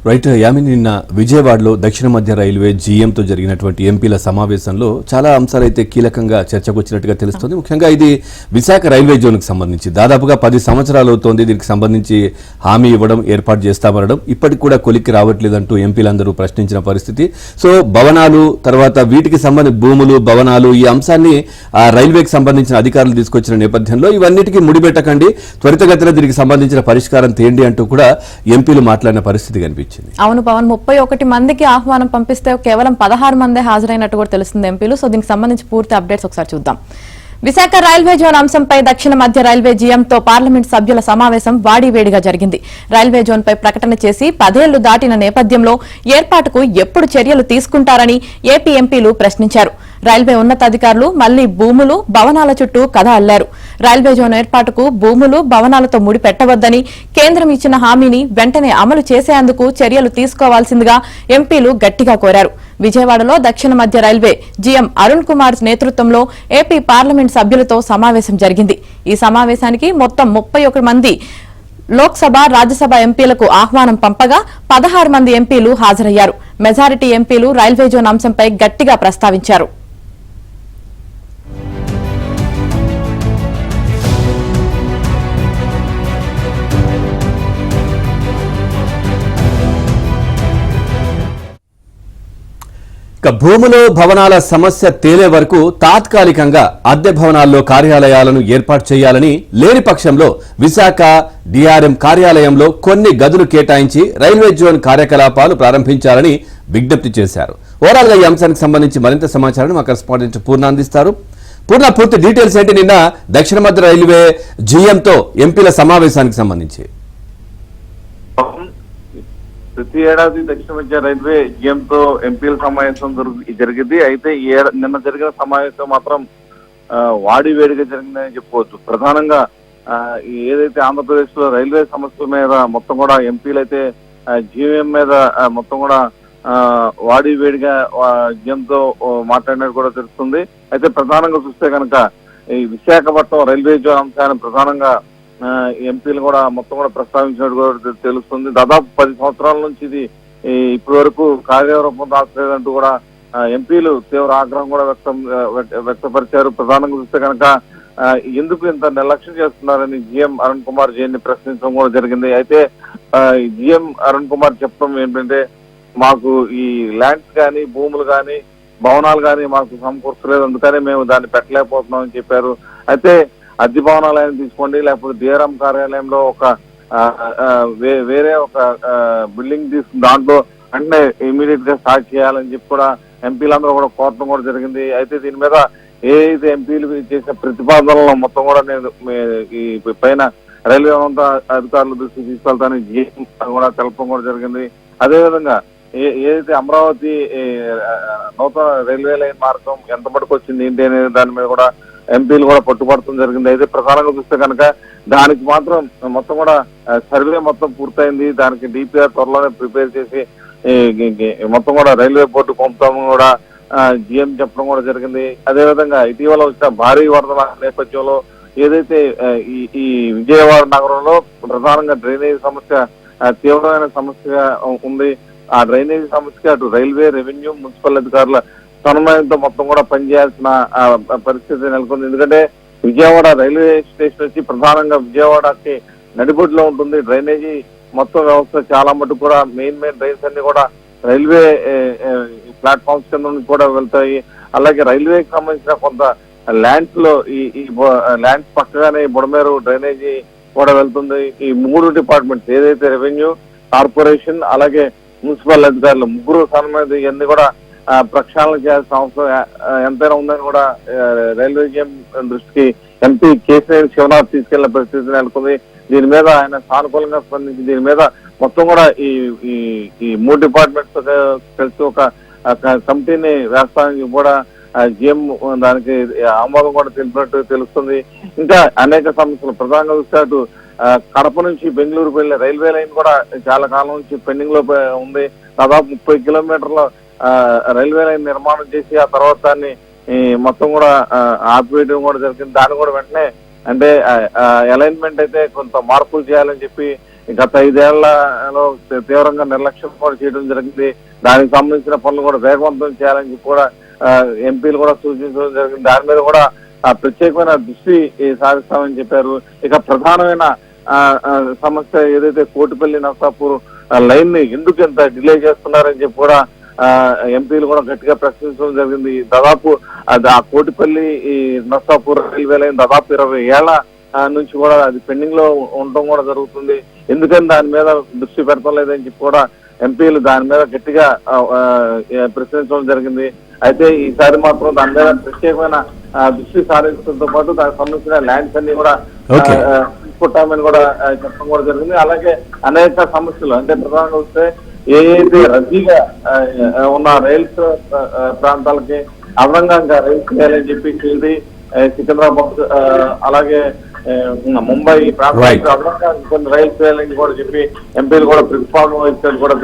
Right Yamini, నిన్న విజయవాడలో దక్షిణ మధ్య రైల్వే జీఎంతో జరిగినటువంటి ఎంపీల సమావేశంలో చాలా అంశాలు అయితే కీలకంగా చర్చకు వచ్చినట్టుగా తెలుస్తుంది. ముఖ్యంగా ఇది విశాఖ రైల్వే జోన్కి సంబంధించి దాదాపుగా 10 సంవత్సరాలు అవుతోంది. దీనికి సంబంధించి హామీ ఇవ్వడం, ఏర్పాటు చేస్తామనడం ఇప్పటికి కూడా కొలిక్కి రావట్లేదంటూ ఎంపీలందరూ ప్రశ్నించిన పరిస్థితి. సో భవనాలు, తర్వాత వీటికి సంబంధించిన భూములు, భవనాలు, ఈ అంశాన్ని రైల్వేకి సంబంధించిన అధికారులు తీసుకొచ్చిన నేపథ్యంలో ఇవన్నిటికీ ముడిపెట్టకండి, త్వరితగతిన దీనికి సంబంధించిన పరిష్కారం తేండి అంటూ కూడా ఎంపీలు మాట్లాడిన పరిస్థితి కనిపించింది. అవును పవన్, 31 మందికి ఆహ్వానం పంపిస్తే కేవలం 16 మందే హాజరైనట్టు కూడా తెలుస్తుంది ఎంపీలు. సో దీనికి సంబంధించి పూర్తి అప్డేట్స్ ఒకసారి చూద్దాం. విశాఖ రైల్వే జోన్ అంశంపై దక్షిణ మధ్య రైల్వే జీఎంతో పార్లమెంట్ సభ్యుల సమావేశం వాడివేడిగా జరిగింది. రైల్వే జోన్ పై ప్రకటన చేసి 10 ఏళ్లు దాటిన నేపథ్యంలో ఏర్పాటుకు ఎప్పుడు చర్యలు తీసుకుంటారని ఏపీ ఎంపీలు ప్రశ్నించారు. రైల్వే ఉన్నతాధికారులు మళ్లీ భూములు, భవనాల చుట్టూ కథ అల్లారు. రైల్వే జోన్ ఏర్పాటుకు భూములు, భవనాలతో ముడిపెట్టవద్దని, కేంద్రం ఇచ్చిన హామీని వెంటనే అమలు చేసేందుకు చర్యలు తీసుకోవాల్సిందిగా ఎంపీలు గట్టిగా కోరారు. విజయవాడలో దక్షిణ మధ్య రైల్వే జీఎం అరుణ్ కుమార్ నేతృత్వంలో ఏపీ పార్లమెంట్ సభ్యులతో సమావేశం జరిగింది. ఈ సమావేశానికి మొత్తం 31 మంది లోక్సభ, రాజ్యసభ ఎంపీలకు ఆహ్వానం పంపగా 16 మంది ఎంపీలు హాజరయ్యారు. మెజారిటీ ఎంపీలు రైల్వే జోన్ అంశంపై గట్టిగా ప్రస్తావించారు. భూములు, భవనాల సమస్య తేలే వరకు తాత్కాలికంగా అద్దె భవనాల్లో కార్యాలయాలను ఏర్పాటు చేయాలని, లేని పక్షంలో విశాఖ డిఆర్ఎం కార్యాలయంలో కొన్ని గదులు కేటాయించి రైల్వే జోన్ కార్యకలాపాలు ప్రారంభించాలని విజ్ఞప్తి చేశారు. ఓవరాల్ గా ఈ అంశానికి సంబంధించి మరింత సమాచారాన్ని మా కరెస్పాండెంట్ పూర్ణ అందిస్తారు. పూర్ణ, పూర్తి డీటెయిల్స్ ఏంటి నిన్న దక్షిణ మధ్య రైల్వే జీఎంతో ఎంపీల సమావేశానికి సంబంధించి? ప్రతి ఏడాది దక్షిణ మధ్య రైల్వే జీఎంతో ఎంపీల సమావేశం జరిగింది. అయితే నిన్న జరిగిన సమావేశం మాత్రం వాడివేడిగా జరిగిందని చెప్పుకోవచ్చు. ప్రధానంగా ఏదైతే ఆంధ్రప్రదేశ్ లో రైల్వే సమస్యల మీద మొత్తం కూడా ఎంపీలు అయితే జీఎం మీద మొత్తం కూడా వాడివేడిగా జీఎంతో మాట్లాడినట్టు కూడా తెలుస్తుంది. అయితే ప్రధానంగా చూస్తే కనుక ఈ విశాఖపట్నం రైల్వే జోన్ అంశాన్ని ప్రధానంగా ఎంపీలు కూడా మొత్తం కూడా ప్రస్తావించినట్టు కూడా తెలుస్తుంది. దాదాపు 10 సంవత్సరాల నుంచి ఇది ఇప్పటి వరకు కార్యరూపం దాచలేదంటూ కూడా ఎంపీలు తీవ్ర ఆగ్రహం కూడా వ్యక్తపరిచారు. ప్రధానంగా చూస్తే కనుక ఎందుకు ఇంత నిర్లక్ష్యం చేస్తున్నారని జీఎం అరుణ్ కుమార్ జైన్ని ప్రశ్నించడం కూడా జరిగింది. అయితే జీఎం అరుణ్ కుమార్ చెప్పడం ఏంటంటే, మాకు ఈ ల్యాండ్స్ కానీ, భూములు కానీ, భవనాలు కానీ మాకు సమకూర్చలేదు, అందుకని మేము దాన్ని పెట్టలేకపోతున్నామని చెప్పారు. అయితే అద్దె భవనాలయం తీసుకోండి, లేకపోతే డిఆర్ఎం కార్యాలయంలో ఒక వేరే ఒక బిల్డింగ్ తీసుకుని దాంట్లో అంటే ఇమీడియట్ గా స్టార్ట్ చేయాలని చెప్పి కూడా ఎంపీలందరూ కూడా కోరటం కూడా జరిగింది. అయితే దీని మీద ఏదైతే ఎంపీలు చేసిన ప్రతిపాదనలో మొత్తం కూడా నేను ఈ పైన రైల్వే ఉన్నత అధికారుల దృష్టికి తీసుకెళ్తానని జీఎం కూడా తెలపడం కూడా జరిగింది. అదేవిధంగా ఏదైతే అమరావతి నూతన రైల్వే లైన్ మార్గం ఎంత మటుకు వచ్చింది ఏంటి అనే దాని మీద కూడా ఎంపీలు కూడా పట్టుబడటం జరిగింది. అయితే ప్రధానంగా చూస్తే కనుక దానికి మాత్రం మొత్తం కూడా సర్వే మొత్తం పూర్తయింది. దానికి డిపిఆర్ త్వరలోనే ప్రిపేర్ చేసి మొత్తం కూడా రైల్వే బోర్డు పంపుతాము కూడా జీఎం చెప్పడం కూడా జరిగింది. అదేవిధంగా ఇటీవల వచ్చిన భారీ వరదల నేపథ్యంలో ఏదైతే ఈ విజయవాడ నగరంలో ప్రధానంగా డ్రైనేజీ సమస్య తీవ్రమైన సమస్యగా ఉంది. ఆ డ్రైనేజీ సమస్య అటు రైల్వే, రెవెన్యూ, మున్సిపల్ అధికారుల సమన్వయంతో మొత్తం కూడా పనిచేయాల్సిన పరిస్థితి నెలకొంది. ఎందుకంటే విజయవాడ రైల్వే స్టేషన్ వచ్చి ప్రధానంగా విజయవాడకి నడిబొడ్డులో ఉంటుంది. డ్రైనేజీ మొత్తం వ్యవస్థ చాలా మటుకు కూడా మెయిన్ డ్రైన్స్ అన్ని కూడా రైల్వే ప్లాట్ఫామ్స్ కింద నుంచి కూడా వెళ్తాయి. అలాగే రైల్వేకి సంబంధించిన కొంత ల్యాండ్స్ లో ఈ ల్యాండ్స్ పక్కగానే బుడమేరు డ్రైనేజీ కూడా వెళ్తుంది. ఈ 3 డిపార్ట్మెంట్స్ ఏదైతే రెవెన్యూ, కార్పొరేషన్, అలాగే మున్సిపల్ అధికారులు ముగ్గురు సమన్వయం ఇవన్నీ కూడా ప్రక్షాళన చేయాల్సిన అవసరం ఎంతైనా ఉందని కూడా రైల్వే జీఎం దృష్టికి ఎంపీ కేసీఆర్ శివనాథ్ తీసుకెళ్లిన పరిస్థితి నెలకొంది. దీని మీద ఆయన సానుకూలంగా స్పందించి దీని మీద మొత్తం కూడా ఈ 3 డిపార్ట్మెంట్స్ కలిసి ఒక కమిటీని వేస్తానికి కూడా జీఎం దానికి ఆమోదం కూడా తెలిపినట్టు తెలుస్తుంది. ఇంకా అనేక సమస్యలు ప్రధానంగా చూస్తే అటు కడప నుంచి బెంగళూరు వెళ్లే రైల్వే లైన్ కూడా చాలా కాలం నుంచి పెండింగ్ లో ఉంది. దాదాపు 30 కిలోమీటర్ల రైల్వే లైన్ నిర్మాణం చేసి ఆ తర్వాత దాన్ని మొత్తం కూడా ఆపివేయడం కూడా జరిగింది. దాన్ని కూడా వెంటనే అంటే అలైన్మెంట్ అయితే కొంత మార్పులు చేయాలని చెప్పి గత 5 ఏళ్లలో తీవ్రంగా నిర్లక్ష్యం కూడా చేయడం జరిగింది. దానికి సంబంధించిన పనులు కూడా వేగవంతం చేయాలని చెప్పి కూడా ఎంపీలు కూడా సూచించడం జరిగింది. దాని మీద కూడా ప్రత్యేకమైన దృష్టి సాధిస్తామని చెప్పారు. ఇక ప్రధానమైన సమస్య ఏదైతే కోటిపల్లి నర్సాపూర్ లైన్ ని ఎందుకు ఎంత డిలే చేస్తున్నారని చెప్పి కూడా ఎంపీలు కూడా గట్టిగా ప్రశ్నించడం జరిగింది. దాదాపు ఆ కోటిపల్లి ఈ నర్సాపూర్ రైల్వే లైన్ దాదాపు 20 ఏళ్ల నుంచి కూడా అది పెండింగ్ లో ఉండటం కూడా జరుగుతుంది. ఎందుకని దాని మీద దృష్టి పెడతం లేదని చెప్పి కూడా ఎంపీలు దాని మీద గట్టిగా ప్రశ్నించడం జరిగింది. అయితే ఈసారి మాత్రం దాని మీద ప్రత్యేకమైన దృష్టి సారించడంతో పాటు దానికి సంబంధించిన ల్యాండ్స్ అన్ని కూడా తీసుకుంటామని కూడా చెప్పడం కూడా జరిగింది. అలాగే అనేక సమస్యలు అంటే ప్రధానంగా వస్తే ఏదైతే రద్దీగా ఉన్న రైల్స్ ప్రాంతాలకి అదనంగా ఇంకా రైల్స్ చేయాలని చెప్పి షిరిడి, సికింద్రాబాద్ అలాగే ముంబై ప్రాంతాలకు అదనంగా కొన్ని రైల్స్ చేయాలని కూడా చెప్పి ఎంపీలు కూడా ప్రతిపాదన ఇచ్చారు కూడా